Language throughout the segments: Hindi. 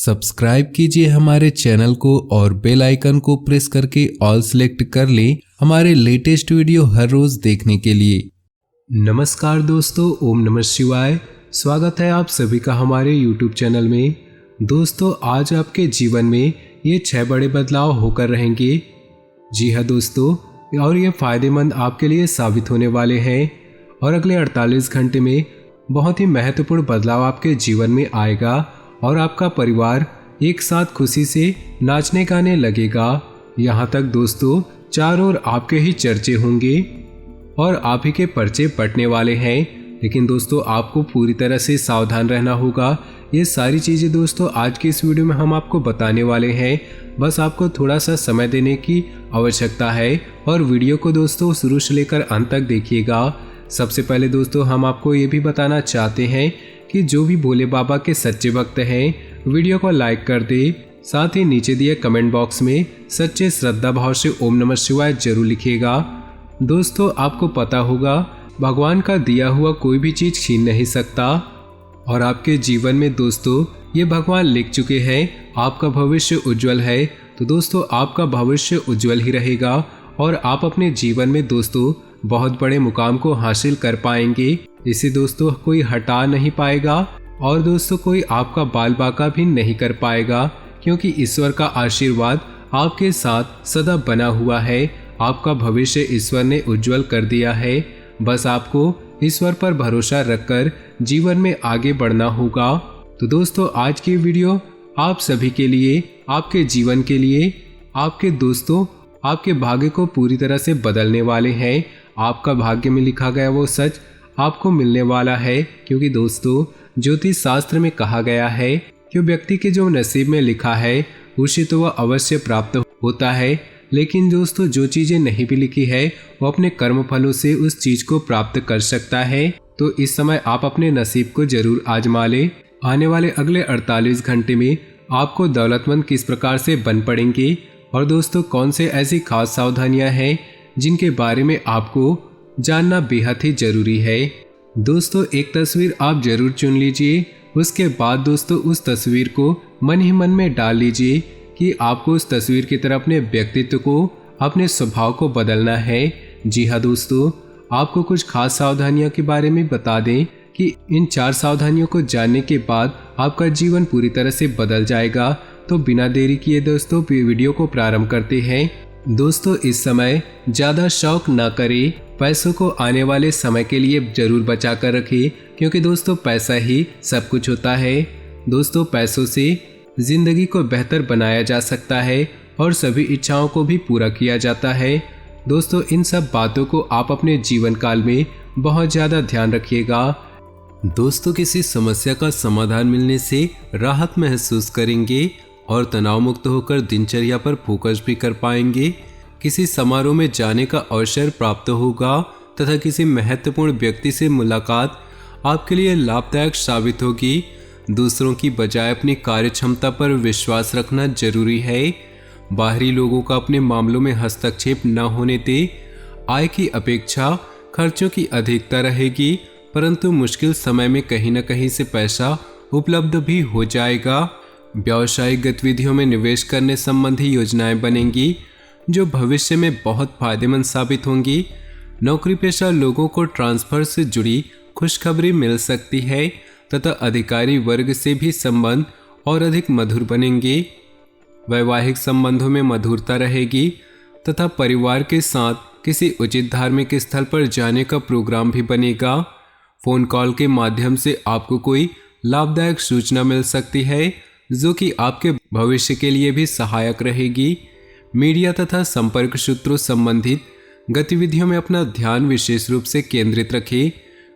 सब्सक्राइब कीजिए हमारे चैनल को और बेल आइकन को प्रेस करके ऑल सेलेक्ट कर लें हमारे लेटेस्ट वीडियो हर रोज देखने के लिए। नमस्कार दोस्तों, ओम नमः शिवाय। स्वागत है आप सभी का हमारे YouTube चैनल में। दोस्तों, आज आपके जीवन में ये 6 बड़े बदलाव होकर रहेंगे। जी हाँ दोस्तों, और ये फायदेमंद आपके लिए साबित होने वाले हैं और अगले 48 घंटे में बहुत ही महत्वपूर्ण बदलाव आपके जीवन में आएगा और आपका परिवार एक साथ खुशी से नाचने गाने लगेगा। यहाँ तक दोस्तों, चारों ओर आपके ही चर्चे होंगे और आप ही के पर्चे पटने वाले हैं। लेकिन दोस्तों, आपको पूरी तरह से सावधान रहना होगा। ये सारी चीज़ें दोस्तों आज की इस वीडियो में हम आपको बताने वाले हैं। बस आपको थोड़ा सा समय देने की आवश्यकता है और वीडियो को दोस्तों शुरू से लेकर अंत तक देखिएगा। सबसे पहले दोस्तों, हम आपको ये भी बताना चाहते हैं कि जो भी भोले बाबा के सच्चे भक्त हैं वीडियो को लाइक कर दे। साथ ही नीचे दिए कमेंट बॉक्स में सच्चे श्रद्धा भाव से ओम नमः शिवाय जरूर लिखिएगा। दोस्तों, आपको पता होगा भगवान का दिया हुआ कोई भी चीज छीन नहीं सकता और आपके जीवन में दोस्तों ये भगवान लिख चुके हैं। आपका भविष्य उज्जवल है, तो दोस्तों आपका भविष्य उज्जवल ही रहेगा और आप अपने जीवन में दोस्तों बहुत बड़े मुकाम को हासिल कर पाएंगे। इसे दोस्तों कोई हटा नहीं पाएगा और दोस्तों कोई आपका बाल बाका भी नहीं कर पाएगा, क्योंकि ईश्वर का आशीर्वाद आपके साथ सदा बना हुआ है। आपका भविष्य ईश्वर ने उज्जवल कर दिया है। बस आपको ईश्वर पर भरोसा रखकर जीवन में आगे बढ़ना होगा। तो दोस्तों, आज की वीडियो आप सभी के लिए, आपके जीवन के लिए, आपके दोस्तों, आपके भाग्य को पूरी तरह से बदलने वाले हैं। आपका भाग्य में लिखा गया वो सच आपको मिलने वाला है, क्योंकि दोस्तों ज्योतिष शास्त्र में कहा गया है कि व्यक्ति के जो नसीब में लिखा है उसे तो वह अवश्य प्राप्त होता है। लेकिन दोस्तों जो चीजें नहीं भी लिखी है वो अपने कर्म फलों से उस चीज को प्राप्त कर सकता है। तो इस समय आप अपने नसीब को जरूर आजमा ले। आने वाले अगले 48 घंटे में आपको दौलतमंद किस प्रकार से बन पड़ेंगे और दोस्तों कौन से ऐसी खास सावधानियां हैं जिनके बारे में आपको जानना बेहद ही जरूरी है। दोस्तों, एक तस्वीर आप जरूर चुन लीजिए। उसके बाद दोस्तों उस तस्वीर को मन ही मन में डाल लीजिए कि आपको उस तस्वीर की तरह अपने व्यक्तित्व को, अपने स्वभाव को बदलना है। जी हाँ दोस्तों, आपको कुछ खास सावधानियों के बारे में बता दें कि इन 4 सावधानियों को जानने के बाद आपका जीवन पूरी तरह से बदल जाएगा। तो बिना देरी किए दोस्तों वीडियो को प्रारंभ करते हैं। दोस्तों, इस समय ज़्यादा शौक ना करें। पैसों को आने वाले समय के लिए जरूर बचा कर रखें, क्योंकि दोस्तों पैसा ही सब कुछ होता है। दोस्तों, पैसों से जिंदगी को बेहतर बनाया जा सकता है और सभी इच्छाओं को भी पूरा किया जाता है। दोस्तों, इन सब बातों को आप अपने जीवन काल में बहुत ज़्यादा ध्यान रखिएगा। दोस्तों, किसी समस्या का समाधान मिलने से राहत महसूस करेंगे और तनाव मुक्त होकर दिनचर्या पर फोकस भी कर पाएंगे। किसी समारोह में जाने का अवसर प्राप्त होगा तथा किसी महत्वपूर्ण व्यक्ति से मुलाकात आपके लिए लाभदायक साबित होगी। दूसरों की बजाय अपनी कार्य क्षमता पर विश्वास रखना जरूरी है। बाहरी लोगों का अपने मामलों में हस्तक्षेप न होने दे। आय की अपेक्षा खर्चों की अधिकता रहेगी, परंतु मुश्किल समय में कहीं न कहीं से पैसा उपलब्ध भी हो जाएगा। व्यावसायिक गतिविधियों में निवेश करने संबंधी योजनाएं बनेंगी जो भविष्य में बहुत फायदेमंद साबित होंगी। नौकरी पेशा लोगों को ट्रांसफर से जुड़ी खुशखबरी मिल सकती है तथा अधिकारी वर्ग से भी संबंध और अधिक मधुर बनेंगे। वैवाहिक संबंधों में मधुरता रहेगी तथा परिवार के साथ किसी उचित धार्मिक स्थल पर जाने का प्रोग्राम भी बनेगा। फोन कॉल के माध्यम से आपको कोई लाभदायक सूचना मिल सकती है जो कि आपके भविष्य के लिए भी सहायक रहेगी। मीडिया तथा संपर्क सूत्रों संबंधित गतिविधियों में अपना ध्यान विशेष रूप से केंद्रित रखें।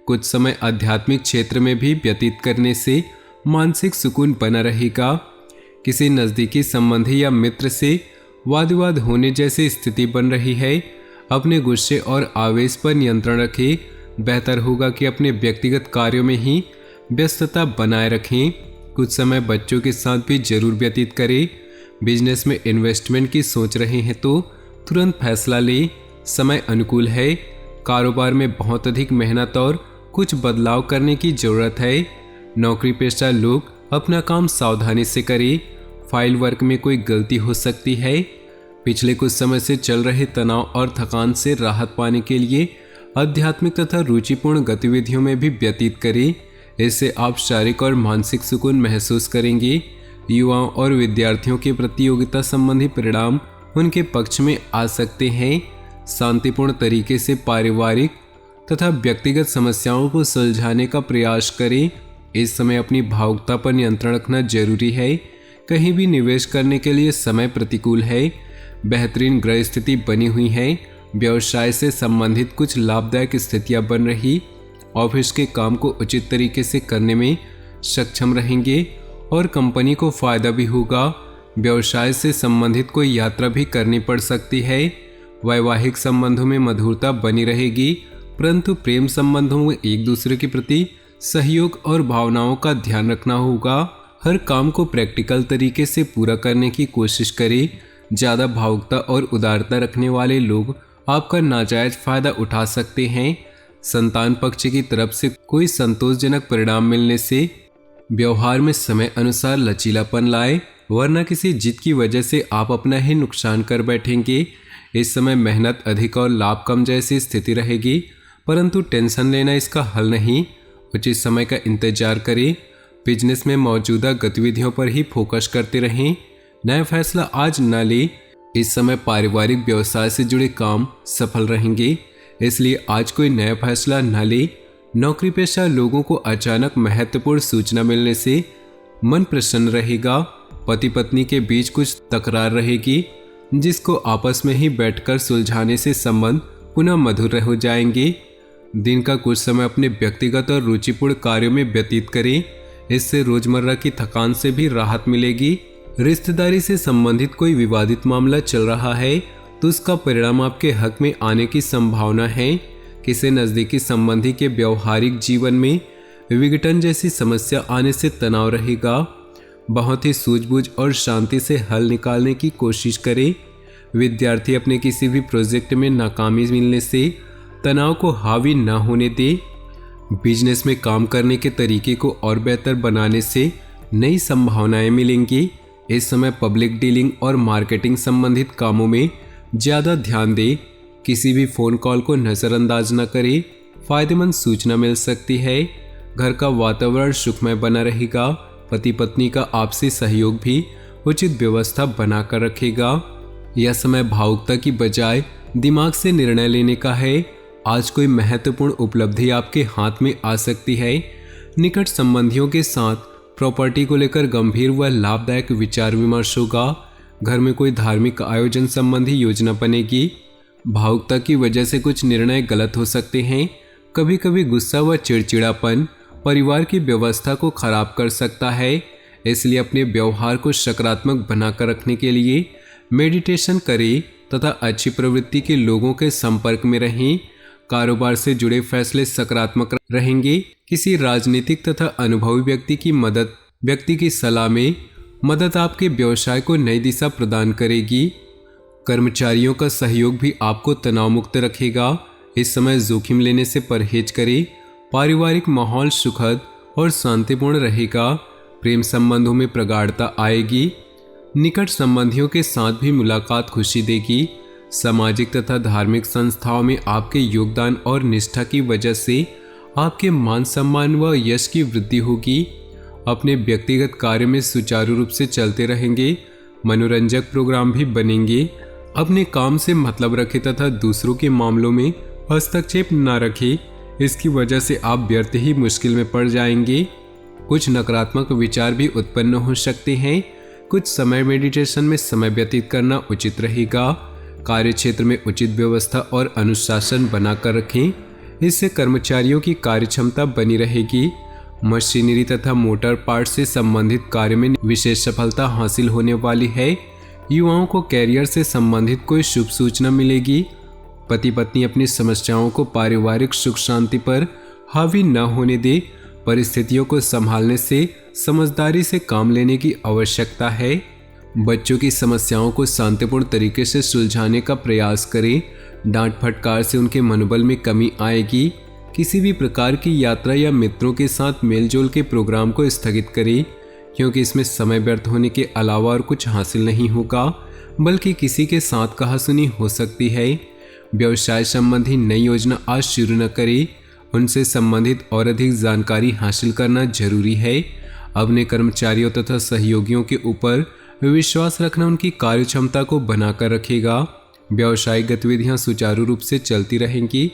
कुछ समय आध्यात्मिक क्षेत्र में भी व्यतीत करने से मानसिक सुकून बना रहेगा। किसी नज़दीकी संबंधी या मित्र से वाद विवाद होने जैसी स्थिति बन रही है। अपने गुस्से और आवेश पर नियंत्रण रखें। बेहतर होगा कि अपने व्यक्तिगत कार्यों में ही व्यस्तता बनाए रखें। कुछ समय बच्चों के साथ भी जरूर व्यतीत करें। बिजनेस में इन्वेस्टमेंट की सोच रहे हैं तो तुरंत फैसला लें, समय अनुकूल है। कारोबार में बहुत अधिक मेहनत और कुछ बदलाव करने की जरूरत है। नौकरी पेशा लोग अपना काम सावधानी से करें। फाइल वर्क में कोई गलती हो सकती है। पिछले कुछ समय से चल रहे तनाव और थकान से राहत पाने के लिए आध्यात्मिक तथा रुचिपूर्ण गतिविधियों में भी व्यतीत करें। इससे आप शारीरिक और मानसिक सुकून महसूस करेंगे। युवाओं और विद्यार्थियों के प्रतियोगिता संबंधी परिणाम उनके पक्ष में आ सकते हैं। शांतिपूर्ण तरीके से पारिवारिक तथा व्यक्तिगत समस्याओं को सुलझाने का प्रयास करें। इस समय अपनी भावुकता पर नियंत्रण रखना जरूरी है। कहीं भी निवेश करने के लिए समय प्रतिकूल है। बेहतरीन ग्रह स्थिति बनी हुई है। व्यवसाय से संबंधित कुछ लाभदायक स्थितियां बन रही। ऑफिस के काम को उचित तरीके से करने में सक्षम रहेंगे और कंपनी को फायदा भी होगा। व्यवसाय से संबंधित कोई यात्रा भी करनी पड़ सकती है। वैवाहिक संबंधों में मधुरता बनी रहेगी, परंतु प्रेम संबंधों में एक दूसरे के प्रति सहयोग और भावनाओं का ध्यान रखना होगा। हर काम को प्रैक्टिकल तरीके से पूरा करने की कोशिश करें। ज़्यादा भावुकता और उदारता रखने वाले लोग आपका नाजायज फायदा उठा सकते हैं। संतान पक्ष की तरफ से कोई संतोषजनक परिणाम मिलने से व्यवहार में समय अनुसार लचीलापन लाए, वरना किसी जिद की वजह से आप अपना ही नुकसान कर बैठेंगे। इस समय मेहनत अधिक और लाभ कम जैसी स्थिति रहेगी, परंतु टेंशन लेना इसका हल नहीं। उचित समय का इंतजार करें। बिजनेस में मौजूदा गतिविधियों पर ही फोकस करते रहें। नया फैसला आज न ले। इस समय पारिवारिक व्यवसाय से जुड़े काम सफल रहेंगे, इसलिए आज कोई नया फैसला न ले। नौकरी पेशा लोगों को अचानक महत्वपूर्ण सूचना मिलने से मन प्रसन्न रहेगा। पति पत्नी के बीच कुछ तकरार रहेगी, जिसको आपस में ही बैठकर सुलझाने से संबंध पुनः मधुर हो जाएंगे। दिन का कुछ समय अपने व्यक्तिगत और रुचिपूर्ण कार्यों में व्यतीत करें। इससे रोजमर्रा की थकान से भी राहत मिलेगी। रिश्तेदारी से संबंधित कोई विवादित मामला चल रहा है तो उसका परिणाम आपके हक में आने की संभावना है। किसी नज़दीकी संबंधी के व्यवहारिक जीवन में विघटन जैसी समस्या आने से तनाव रहेगा। बहुत ही सूझबूझ और शांति से हल निकालने की कोशिश करें। विद्यार्थी अपने किसी भी प्रोजेक्ट में नाकामी मिलने से तनाव को हावी न होने दे। बिजनेस में काम करने के तरीके को और बेहतर बनाने से नई संभावनाएं मिलेंगी। इस समय पब्लिक डीलिंग और मार्केटिंग संबंधित कामों में ज़्यादा ध्यान दें। किसी भी फ़ोन कॉल को नज़रअंदाज न करें। फ़ायदेमंद सूचना मिल सकती है। घर का वातावरण सुखमय बना रहेगा। पति पत्नी का आपसी सहयोग भी उचित व्यवस्था बनाकर रखेगा। यह समय भावुकता की बजाय दिमाग से निर्णय लेने का है। आज कोई महत्वपूर्ण उपलब्धि आपके हाथ में आ सकती है। निकट संबंधियों के साथ प्रॉपर्टी को लेकर गंभीर व लाभदायक विचार विमर्श होगा। घर में कोई धार्मिक आयोजन संबंधी योजना बनेगी। भावुकता की वजह से कुछ निर्णय गलत हो सकते हैं। कभी कभी गुस्सा व चिड़चिड़ापन परिवार की व्यवस्था को खराब कर सकता है, इसलिए अपने व्यवहार को सकारात्मक बनाकर रखने के लिए मेडिटेशन करें तथा अच्छी प्रवृत्ति के लोगों के संपर्क में रहें। कारोबार से जुड़े फैसले सकारात्मक रहेंगे। किसी राजनीतिक तथा अनुभवी व्यक्ति की सलाह में मदद आपके व्यवसाय को नई दिशा प्रदान करेगी। कर्मचारियों का सहयोग भी आपको तनाव मुक्त रखेगा। इस समय जोखिम लेने से परहेज करें। पारिवारिक माहौल सुखद और शांतिपूर्ण रहेगा। प्रेम संबंधों में प्रगाढ़ता आएगी। निकट संबंधियों के साथ भी मुलाकात खुशी देगी। सामाजिक तथा धार्मिक संस्थाओं में आपके योगदान और निष्ठा की वजह से आपके मान सम्मान व यश की वृद्धि होगी। अपने व्यक्तिगत कार्य में सुचारू रूप से चलते रहेंगे। मनोरंजक प्रोग्राम भी बनेंगे। अपने काम से मतलब रखें तथा दूसरों के मामलों में हस्तक्षेप न रखें। इसकी वजह से आप व्यर्थ ही मुश्किल में पड़ जाएंगे। कुछ नकारात्मक विचार भी उत्पन्न हो सकते हैं। कुछ समय मेडिटेशन में समय व्यतीत करना उचित रहेगा। कार्य क्षेत्र में उचित व्यवस्था और अनुशासन बनाकर रखें। इससे कर्मचारियों की कार्यक्षमता बनी रहेगी। मशीनरी तथा मोटर पार्ट से संबंधित कार्य में विशेष सफलता हासिल होने वाली है। युवाओं को कैरियर से संबंधित कोई शुभ सूचना मिलेगी। पति पत्नी अपनी समस्याओं को पारिवारिक सुख शांति पर हावी न होने दे। परिस्थितियों को संभालने से समझदारी से काम लेने की आवश्यकता है। बच्चों की समस्याओं को शांतिपूर्ण तरीके से सुलझाने का प्रयास करें। डांट फटकार से उनके मनोबल में कमी आएगी। किसी भी प्रकार की यात्रा या मित्रों के साथ मेलजोल के प्रोग्राम को स्थगित करें। क्योंकि इसमें समय व्यर्थ होने के अलावा और कुछ हासिल नहीं होगा, बल्कि किसी के साथ कहासुनी हो सकती है। व्यवसाय संबंधी नई योजना आज शुरू न करें, उनसे संबंधित और अधिक जानकारी हासिल करना जरूरी है। अपने कर्मचारियों तथा सहयोगियों के ऊपर विश्वास रखना उनकी कार्य क्षमता को बनाकर रखेगा। व्यावसायिक गतिविधियां सुचारू रूप से चलती रहेंगी।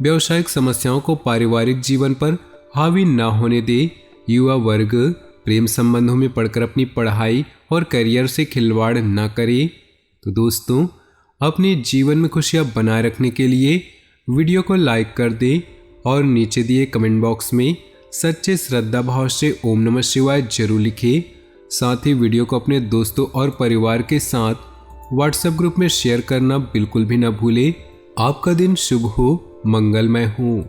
व्यावसायिक समस्याओं को पारिवारिक जीवन पर हावी न होने दे। युवा वर्ग प्रेम संबंधों में पड़कर अपनी पढ़ाई और करियर से खिलवाड़ न करे। तो दोस्तों, अपने जीवन में खुशियां बनाए रखने के लिए वीडियो को लाइक कर दें और नीचे दिए कमेंट बॉक्स में सच्चे श्रद्धा भाव से ओम नमः शिवाय जरूर लिखें। साथ ही वीडियो को अपने दोस्तों और परिवार के साथ व्हाट्सएप ग्रुप में शेयर करना बिल्कुल भी न भूलें। आपका दिन शुभ हो, मंगलमय हो।